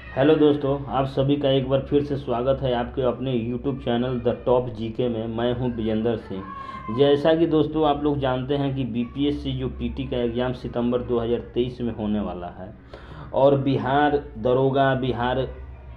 Hello दोस्तों, आप सभी का एक बार फिर से स्वागत है आपके अपने YouTube channel the top GK में। मैं हूं विजेंद्र सिंह। जैसा कि दोस्तों आप लोग जानते हैं कि बीपीएससी जो पीटी का एग्ज़ाम सितंबर 2023 में होने वाला है और बिहार दरोगा, बिहार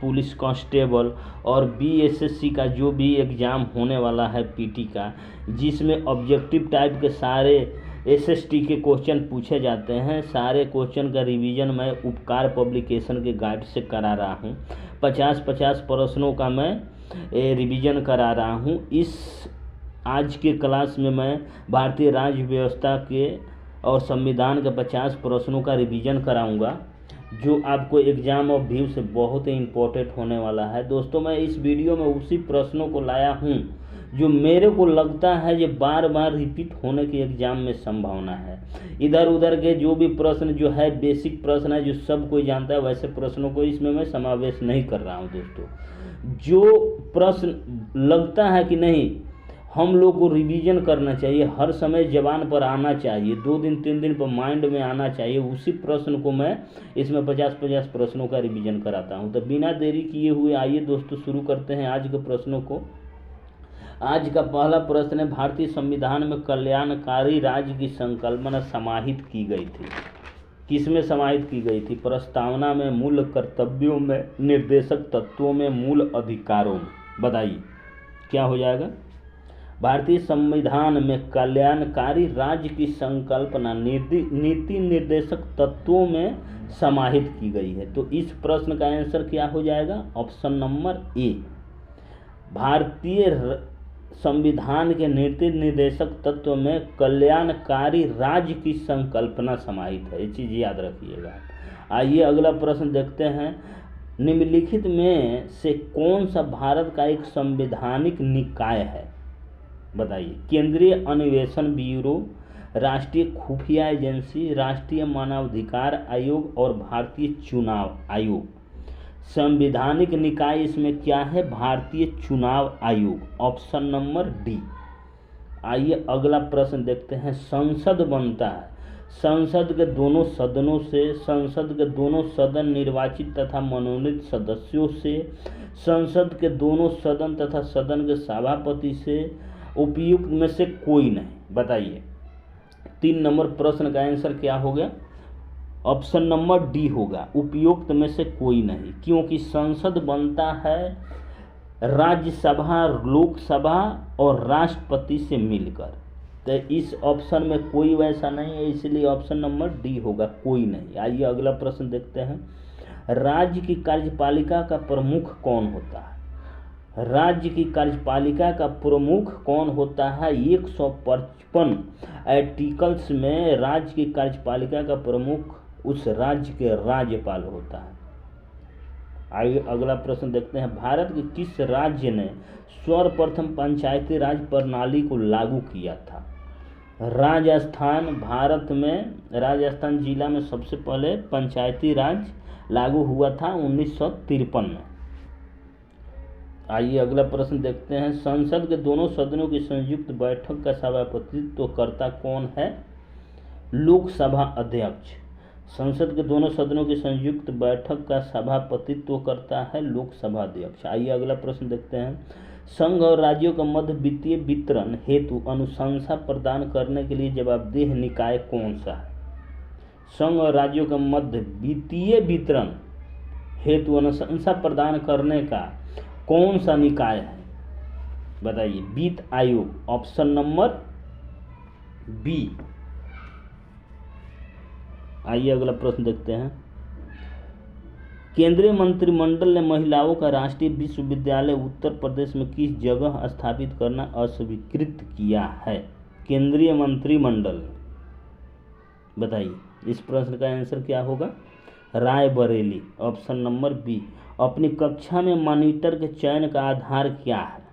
पुलिस कांस्टेबल और बीएसएससी का जो भी एग्ज़ाम होने वाला है पीटी का, जिसमें ऑब्जेक्टिव टाइप के सारे एसएसटी के क्वेश्चन पूछे जाते हैं, सारे क्वेश्चन का रिवीजन मैं उपकार पब्लिकेशन के गाइड से करा रहा हूं। 50-50 प्रश्नों का मैं रिवीजन करा रहा हूं। इस आज के क्लास में मैं भारतीय राज्य व्यवस्था के और संविधान के 50 प्रश्नों का रिवीजन कराऊंगा, जो आपको एग्ज़ाम ऑफ व्यू से बहुत ही इम्पोर्टेंट होने वाला है। दोस्तों, मैं इस वीडियो में उसी प्रश्नों को लाया हूं जो मेरे को लगता है ये बार बार रिपीट होने के एग्ज़ाम में संभावना है। इधर उधर के जो भी प्रश्न जो है बेसिक प्रश्न है, जो सब कोई जानता है, वैसे प्रश्नों को इसमें मैं समावेश नहीं कर रहा हूं। दोस्तों, जो प्रश्न लगता है कि नहीं हम लोग को रिवीजन करना चाहिए, हर समय जबान पर आना चाहिए, 2 दिन 3 दिन पर माइंड में आना चाहिए, उसी प्रश्न को मैं इसमें 50-50 प्रश्नों का रिवीजन कराता हूं। तो बिना देरी किए हुए आइए दोस्तों शुरू करते हैं आज के प्रश्नों को। आज का पहला प्रश्न है, भारतीय संविधान में कल्याणकारी राज्य की संकल्पना समाहित की गई थी। किसमें समाहित की गई थी? प्रस्तावना में, मूल कर्तव्यों में, निर्देशक तत्वों में, मूल अधिकारों में। बताइए क्या हो जाएगा? भारतीय संविधान में कल्याणकारी राज्य की संकल्पना नीति निर्देशक तत्वों में समाहित की गई है। तो इस प्रश्न का आंसर क्या हो जाएगा? Option number A. भारतीय संविधान के नीति निर्देशक तत्व में कल्याणकारी राज्य की संकल्पना समाहित है, ये चीज़ याद रखिएगा। आइए अगला प्रश्न देखते हैं। निम्नलिखित में से कौन सा भारत का एक संवैधानिक निकाय है? बताइए। केंद्रीय अन्वेषण ब्यूरो, राष्ट्रीय खुफिया एजेंसी, राष्ट्रीय मानवाधिकार आयोग और भारतीय चुनाव आयोग। संवैधानिक निकाय इसमें क्या है? भारतीय चुनाव आयोग, ऑप्शन नंबर डी। आइए अगला प्रश्न देखते हैं। संसद बनता है संसद के दोनों सदनों से, संसद के दोनों सदन निर्वाचित तथा मनोनीत सदस्यों से, संसद के दोनों सदन तथा सदन के सभापति से, उपयुक्त में से कोई नहीं। बताइए 3 नंबर प्रश्न का आंसर क्या हो गया? ऑप्शन नंबर डी होगा, उपयुक्त में से कोई नहीं। क्योंकि संसद बनता है राज्यसभा, लोकसभा और राष्ट्रपति से मिलकर। तो इस ऑप्शन में कोई वैसा नहीं है, इसलिए ऑप्शन नंबर डी होगा, कोई नहीं। आइए अगला प्रश्न देखते हैं। राज्य की कार्यपालिका का प्रमुख कौन होता है? राज्य की कार्यपालिका का प्रमुख कौन होता है? 155 आर्टिकल्स में राज्य की कार्यपालिका का प्रमुख उस राज्य के राज्यपाल होता है। आइए अगला प्रश्न देखते हैं। भारत के किस राज्य ने सर्वप्रथम पंचायती राज प्रणाली को लागू किया था? राजस्थान। भारत में राजस्थान जिला में सबसे पहले पंचायती राज लागू हुआ था 1953 में। आइए अगला प्रश्न देखते हैं। संसद के दोनों सदनों की संयुक्त बैठक का सभापतित्व करता कौन है? लोकसभा अध्यक्ष। संसद के दोनों सदनों की संयुक्त बैठक का सभापतित्व करता है लोकसभा अध्यक्ष। आइए अगला प्रश्न देखते हैं। संघ और राज्यों का मध्य वित्तीय वितरण हेतु अनुशंसा प्रदान करने के लिए जवाबदेह निकाय कौन सा है? संघ और राज्यों का मध्य वित्तीय वितरण हेतु अनुशंसा प्रदान करने का कौन सा निकाय है? बताइए। वित्त आयोग, ऑप्शन नंबर बी। आइए अगला प्रश्न देखते हैं। केंद्रीय मंत्रिमंडल ने महिलाओं का राष्ट्रीय विश्वविद्यालय उत्तर प्रदेश में किस जगह स्थापित करना अस्वीकृत किया है? केंद्रीय मंत्रिमंडल। बताइए इस प्रश्न का आंसर क्या होगा? Raebareli, option number B. अपनी कक्षा में मॉनिटर के चयन का आधार क्या है?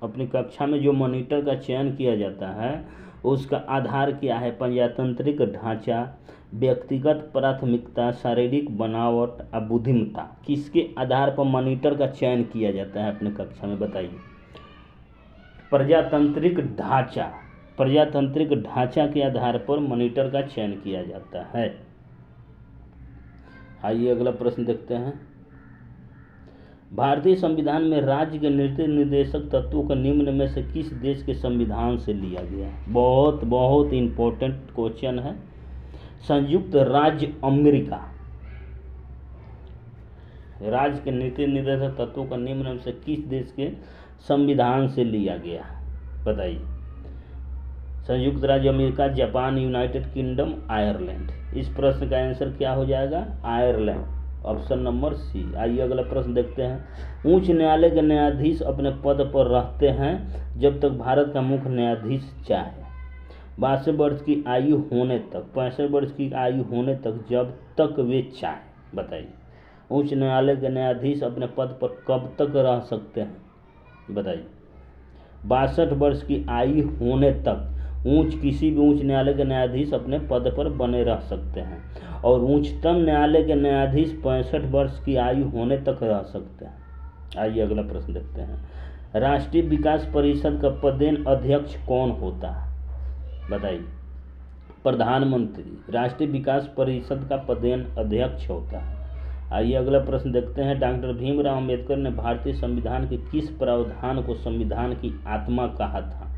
अपनी कक्षा में जो मॉनिटर का चयन किया जाता है उसका आधार क्या है? प्रजातांत्रिक ढांचा, व्यक्तिगत प्राथमिकता, शारीरिक बनावट या बुद्धिमत्ता। किसके आधार पर मॉनिटर का चयन किया जाता है अपने कक्षा में? बताइए। प्रजातांत्रिक ढांचा, प्रजातांत्रिक ढांचा के आधार पर मॉनिटर का चयन किया जाता है। आइए अगला प्रश्न देखते हैं। भारतीय संविधान में राज्य के नीति निर्देशक तत्वों को निम्न में से किस देश के संविधान से लिया गया है? बहुत बहुत इम्पोर्टेंट क्वेश्चन है। संयुक्त राज्य अमेरिका, राज्य के नीति निर्देशक तत्वों का निम्न में से किस देश के संविधान से लिया गया? बताइए। संयुक्त राज्य America, Japan, United Kingdom, Ireland. इस प्रश्न का आंसर क्या हो जाएगा? Ireland, option number C. आइए अगला प्रश्न देखते हैं। उच्च न्यायालय के न्यायाधीश अपने पद पर रहते हैं जब तक भारत का मुख्य न्यायाधीश चाहे। 62 वर्ष की आयु होने तक, 65 वर्ष की आयु होने तक, जब तक वे चाहे। बताइए, उच्च न्यायालय के न्यायाधीश अपने पद पर कब तक रह सकते हैं? बताइए। 62 वर्ष की आयु होने तक किसी भी उच्च न्यायालय के न्यायाधीश अपने पद पर बने रह सकते हैं, और उच्चतम न्यायालय के न्यायाधीश 65 वर्ष की आयु होने तक रह सकते हैं। आइए अगला प्रश्न देखते हैं। राष्ट्रीय विकास परिषद का पदेन अध्यक्ष कौन होता है? बताइए। प्रधानमंत्री राष्ट्रीय विकास परिषद का पदेन अध्यक्ष होता है। आइए अगला प्रश्न देखते हैं। डॉक्टर भीमराव अंबेडकर ने भारतीय संविधान के किस प्रावधान को संविधान की आत्मा कहा था?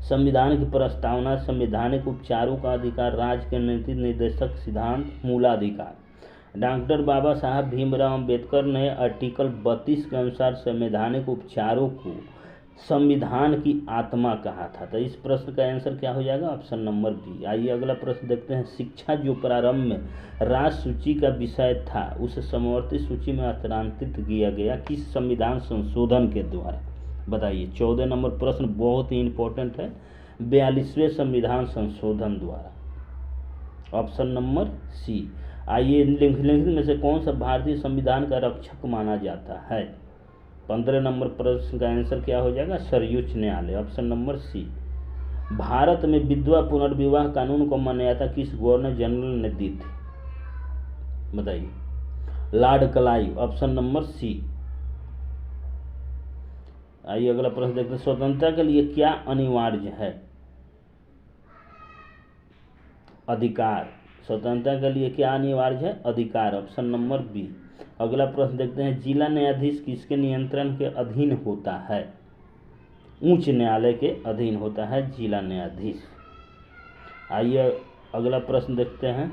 संविधान की प्रस्तावना, संवैधानिक उपचारों का अधिकार, राज्य के नीति निर्देशक सिद्धांत, मूलाधिकार। डॉक्टर बाबा साहब भीमराव अंबेडकर ने आर्टिकल 32 के अनुसार संवैधानिक उपचारों को संविधान की आत्मा कहा था। तो इस प्रश्न का आंसर क्या हो जाएगा? Option number B. आइए अगला प्रश्न देखते हैं। शिक्षा जो प्रारंभ में राज सूची का विषय था उसे समवर्ती सूची में स्थानांतरित किया गया किस संविधान संशोधन के द्वारा? बताइए। 14 नंबर प्रश्न बहुत ही इंपॉर्टेंट है। 42वें संविधान संशोधन द्वारा, ऑप्शन नंबर सी। आइए निम्नलिखित में से कौन सा भारतीय संविधान का रक्षक माना जाता है? 15 नंबर प्रश्न का आंसर क्या हो जाएगा? सर्वोच्च न्यायालय, ऑप्शन नंबर सी। भारत में विधवा पुनर्विवाह कानून को मान्यता किस गवर्नर जनरल ने दी थी? बताइए। Lord Clive, option number C. आइए अगला प्रश्न देखते हैं। स्वतंत्रता के लिए क्या अनिवार्य है? अधिकार। स्वतंत्रता के लिए क्या अनिवार्य है? अधिकार, ऑप्शन नंबर बी। अगला प्रश्न देखते हैं। जिला न्यायाधीश किसके नियंत्रण के अधीन होता है? उच्च न्यायालय के अधीन होता है जिला न्यायाधीश। आइए अगला प्रश्न देखते हैं।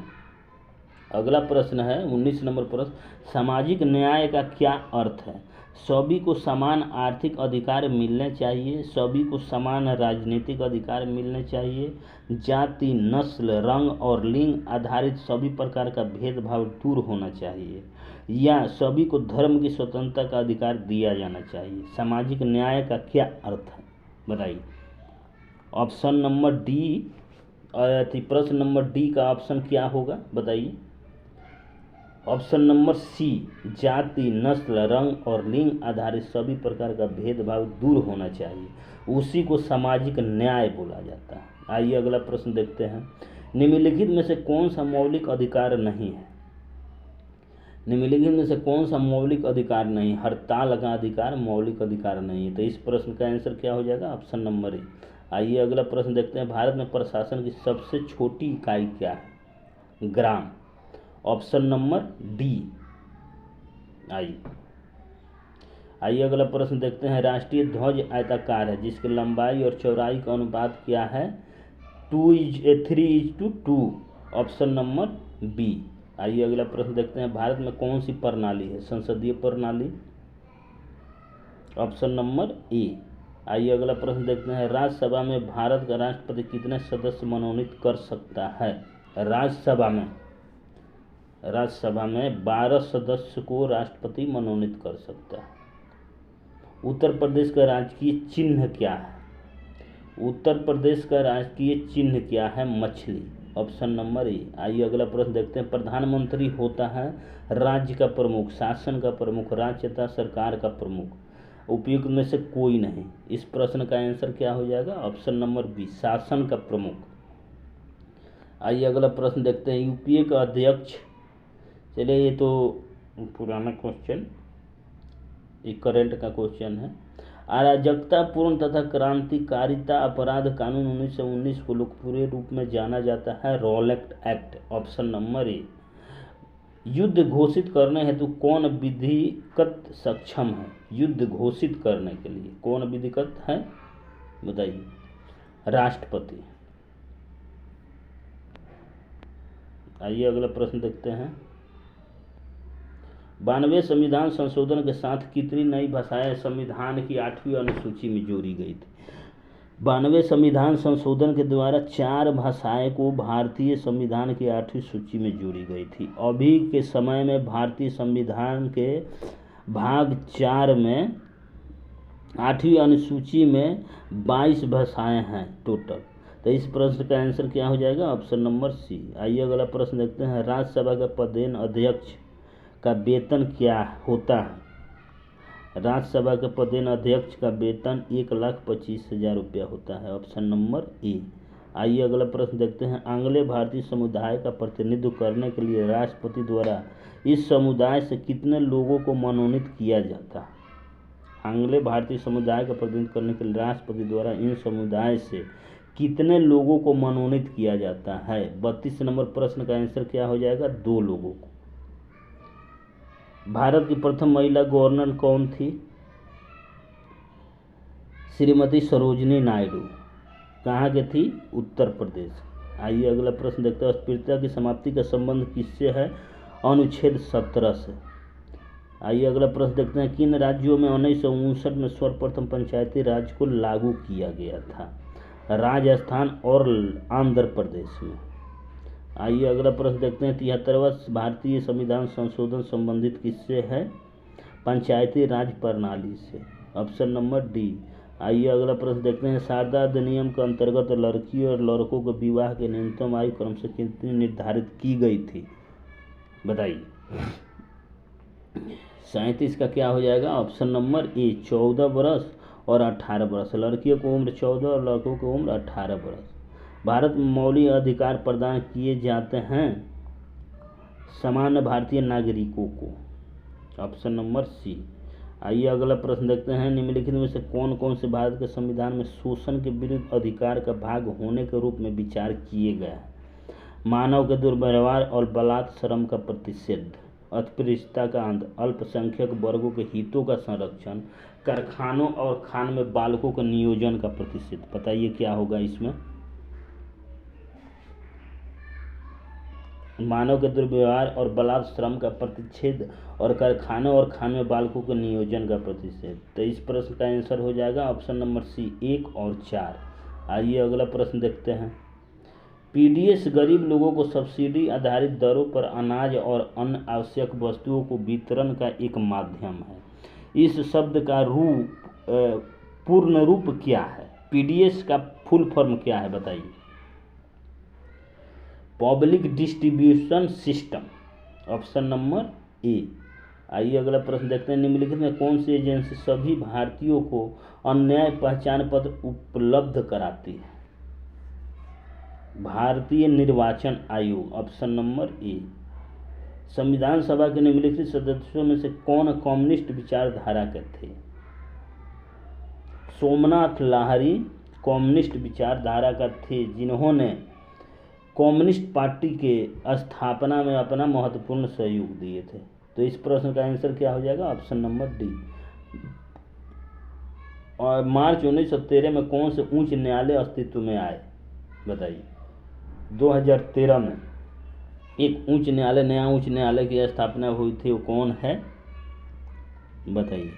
अगला प्रश्न है 19 नंबर प्रश्न। सामाजिक न्याय का क्या अर्थ है? सभी को समान आर्थिक अधिकार मिलने चाहिए, सभी को समान राजनीतिक अधिकार मिलने चाहिए, जाति, नस्ल, रंग और लिंग आधारित सभी प्रकार का भेदभाव दूर होना चाहिए, या सभी को धर्म की स्वतंत्रता का अधिकार दिया जाना चाहिए। सामाजिक न्याय का क्या अर्थ है? बताइए। ऑप्शन नंबर डी, प्रश्न नंबर डी का ऑप्शन क्या होगा? बताइए। ऑप्शन नंबर सी, जाति, नस्ल, रंग और लिंग आधारित सभी प्रकार का भेदभाव दूर होना चाहिए, उसी को सामाजिक न्याय बोला जाता है। आइए अगला प्रश्न देखते हैं। निम्नलिखित में से कौन सा मौलिक अधिकार नहीं है? निम्नलिखित में से कौन सा मौलिक अधिकार नहीं? हड़ताल का अधिकार मौलिक अधिकार नहीं है। तो इस प्रश्न का आंसर क्या हो जाएगा? Option number A. आइए अगला प्रश्न देखते हैं। भारत में प्रशासन की सबसे छोटी इकाई क्या है? ग्राम, ऑप्शन नंबर डी। आइए अगला प्रश्न देखते हैं। राष्ट्रीय ध्वज आयताकार है जिसकी लंबाई और चौड़ाई का अनुपात क्या है? 3:2, ऑप्शन नंबर बी। आइए अगला प्रश्न देखते हैं। भारत में कौन सी प्रणाली है? संसदीय प्रणाली, ऑप्शन नंबर ए। आइए अगला प्रश्न देखते हैं। राज्यसभा में भारत का राष्ट्रपति कितने सदस्य मनोनीत कर सकता है? राज्यसभा में 12 सदस्य को राष्ट्रपति मनोनीत कर सकता है। उत्तर प्रदेश का राजकीय चिन्ह क्या है? उत्तर प्रदेश का राजकीय चिन्ह क्या है? मछली, ऑप्शन नंबर ए। आइए अगला प्रश्न देखते हैं। प्रधानमंत्री होता है राज्य का प्रमुख, शासन का प्रमुख, राज्य तथा सरकार का प्रमुख, उपयुक्त में से कोई नहीं। इस प्रश्न का आंसर क्या हो जाएगा? ऑप्शन नंबर बी, शासन का प्रमुख। आइए अगला प्रश्न देखते हैं। यूपीए का अध्यक्ष, चलिए ये तो पुराना क्वेश्चन, ये करंट का क्वेश्चन है। अराजकता पूर्ण तथा क्रांतिकारिता अपराध कानून 1919 को लोकप्रिय रूप में जाना जाता है Rowlatt act, option number A. युद्ध घोषित करने हेतु कौन विधिवत सक्षम है? युद्ध घोषित करने के लिए कौन विधिवत है, बताइए। राष्ट्रपति। आइए अगला प्रश्न देखते हैं। 92वें संविधान संशोधन के साथ कितनी नई भाषाएं संविधान की 8वीं अनुसूची में जोड़ी गई थी? 92वें संविधान संशोधन के द्वारा 4 भाषाएं को भारतीय संविधान की 8वीं सूची में जोड़ी गई थी। अभी के समय में भारतीय संविधान के भाग 4 में 8वीं अनुसूची में 22 भाषाएं हैं टोटल। तो इस प्रश्न का आंसर क्या हो जाएगा? Option number C. आइए अगला प्रश्न देखते हैं। राज्यसभा का पदेन अध्यक्ष का वेतन क्या होता है? राज्यसभा के पदेन अध्यक्ष का वेतन 1,25,000 रुपया होता है। Option number A. आइए अगला प्रश्न देखते हैं। आंग्ल भारतीय समुदाय का प्रतिनिधित्व करने के लिए राष्ट्रपति द्वारा इस समुदाय से कितने लोगों को मनोनीत किया जाता है? आंग्ल भारतीय समुदाय का प्रतिनिधित्व करने के लिए राष्ट्रपति द्वारा इन समुदाय से कितने लोगों को मनोनीत किया जाता है? 32 नंबर प्रश्न का आंसर क्या हो जाएगा? 2 लोगों को। भारत की प्रथम महिला गवर्नर कौन थी? श्रीमती सरोजिनी नायडू। कहाँ के थी? उत्तर प्रदेश। आइए अगला प्रश्न देखते हैं। अस्पृश्यता की समाप्ति का संबंध किससे है? अनुच्छेद 17 से। आइए अगला प्रश्न देखते हैं। किन राज्यों में 1959 में सर्वप्रथम पंचायती राज को लागू किया गया था? राजस्थान और आंध्र प्रदेश में। आइए अगला प्रश्न देखते हैं। 73वां भारतीय संविधान संशोधन संबंधित किससे है? पंचायती राज प्रणाली से। Option number D. आइए अगला प्रश्न देखते हैं। शारदा अधिनियम के अंतर्गत लड़की और लड़कों के विवाह की न्यूनतम आयु क्रम से कितनी निर्धारित की गई थी? बताइए। 37 का क्या हो जाएगा? ऑप्शन नंबर ए 14 वर्ष और 18 वर्ष। लड़कियों को उम्र 14 और लड़कों की उम्र 18 वर्ष। भारत में मौलिक अधिकार प्रदान किए जाते हैं सामान्य भारतीय नागरिकों को। Option number C. आइए अगला प्रश्न देखते हैं। निम्नलिखित में से कौन कौन से भारत के संविधान में शोषण के विरुद्ध अधिकार का भाग होने के रूप में विचार किए गए हैं? मानव के दुर्व्यवहार और बलात् श्रम का प्रतिषेध, अस्पृश्यता का अंत, अल्पसंख्यक वर्गों के हितों का संरक्षण, कारखानों और खान में बालकों के नियोजन का प्रतिषेध। बताइए क्या होगा इसमें? मानव के दुर्व्यवहार और बलात् श्रम का प्रतिषेध और कारखानों और खान में बालकों के नियोजन का प्रतिषेध। तो इस प्रश्न का आंसर हो जाएगा ऑप्शन नंबर सी 1 और 4। आइए अगला प्रश्न देखते हैं। पीडीएस गरीब लोगों को सब्सिडी आधारित दरों पर अनाज और अन्य आवश्यक वस्तुओं को वितरण का एक माध्यम है। इस शब्द का पूर्ण रूप क्या है? पीडीएस का फुल फॉर्म क्या है? बताइए। Public distribution system. Option number A. आइए अगला प्रश्न देखते हैं। निम्नलिखित में कौन सी एजेंसी सभी भारतीयों को अन्याय पहचान पत्र उपलब्ध कराती है? भारतीय निर्वाचन आयोग। Option number A. संविधान सभा के निम्नलिखित सदस्यों में से कौन कम्युनिस्ट विचारधारा के थे? सोमनाथ लाहिरी कम्युनिस्ट विचारधारा का थे, जिन्होंने कम्युनिस्ट पार्टी के स्थापना में अपना महत्वपूर्ण सहयोग दिए थे। तो इस प्रश्न का आंसर क्या हो जाएगा? Option number D. और मार्च 1913 में कौन से उच्च न्यायालय अस्तित्व में आए? बताइए। 2013 में एक उच्च न्यायालय, नया उच्च न्यायालय की स्थापना हुई थी, वो कौन है? बताइए।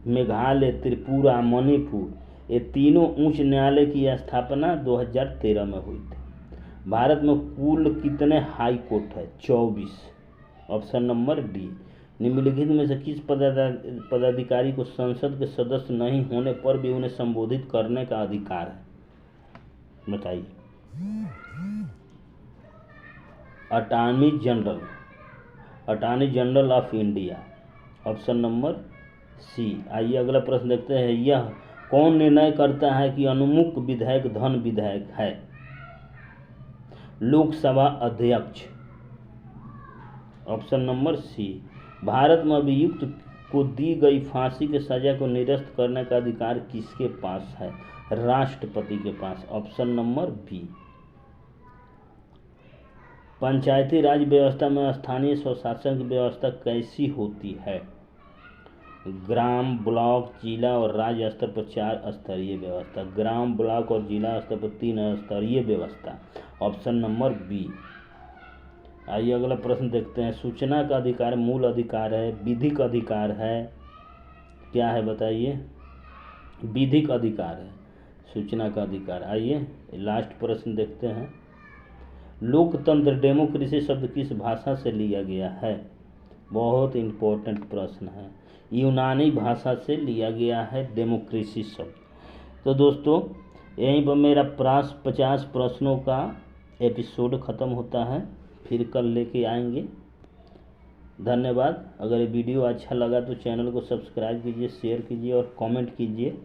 मेघालय, त्रिपुरा, मणिपुर, ये तीनों उच्च न्यायालय की स्थापना 2013 में हुई थी। भारत में कुल कितने हाई कोर्ट है? 24। Option number D. निम्नलिखित में से किस पदाधिकारी को संसद के सदस्य नहीं होने पर भी उन्हें संबोधित करने का अधिकार है? बताइए। Attorney general, attorney general of India. Option number C. आइए अगला प्रश्न देखते हैं। यह कौन निर्णय करता है कि अनुमुक्त विधायक धन विधायक है? लोकसभा अध्यक्ष। ऑप्शन नंबर सी। भारत में अभियुक्त को दी गई फांसी की सजा को निरस्त करने का अधिकार किसके पास है? राष्ट्रपति के पास। Option number B. Panchayati Raj व्यवस्था में स्थानीय स्वशासन की व्यवस्था कैसी होती है? ग्राम, ब्लॉक, जिला और राज्य स्तर पर 4 स्तरीय व्यवस्था। ग्राम, ब्लॉक और जिला स्तर पर 3 स्तरीय व्यवस्था। Option number B. आइए अगला प्रश्न देखते हैं। सूचना का अधिकार मूल अधिकार है, विधिक अधिकार है, क्या है बताइए? विधिक अधिकार है सूचना का अधिकार। आइए लास्ट प्रश्न देखते हैं। लोकतंत्र डेमोक्रेसी शब्द किस भाषा से लिया गया है? बहुत इम्पोर्टेंट प्रश्न है। यूनानी भाषा से लिया गया है डेमोक्रेसी शब्द। तो दोस्तों यहीं पर मेरा 50 प्रश्नों का एपिसोड ख़त्म होता है, फिर कल लेके आएंगे। धन्यवाद। अगर ये वीडियो अच्छा लगा तो चैनल को सब्सक्राइब कीजिए, शेयर कीजिए और कमेंट कीजिए।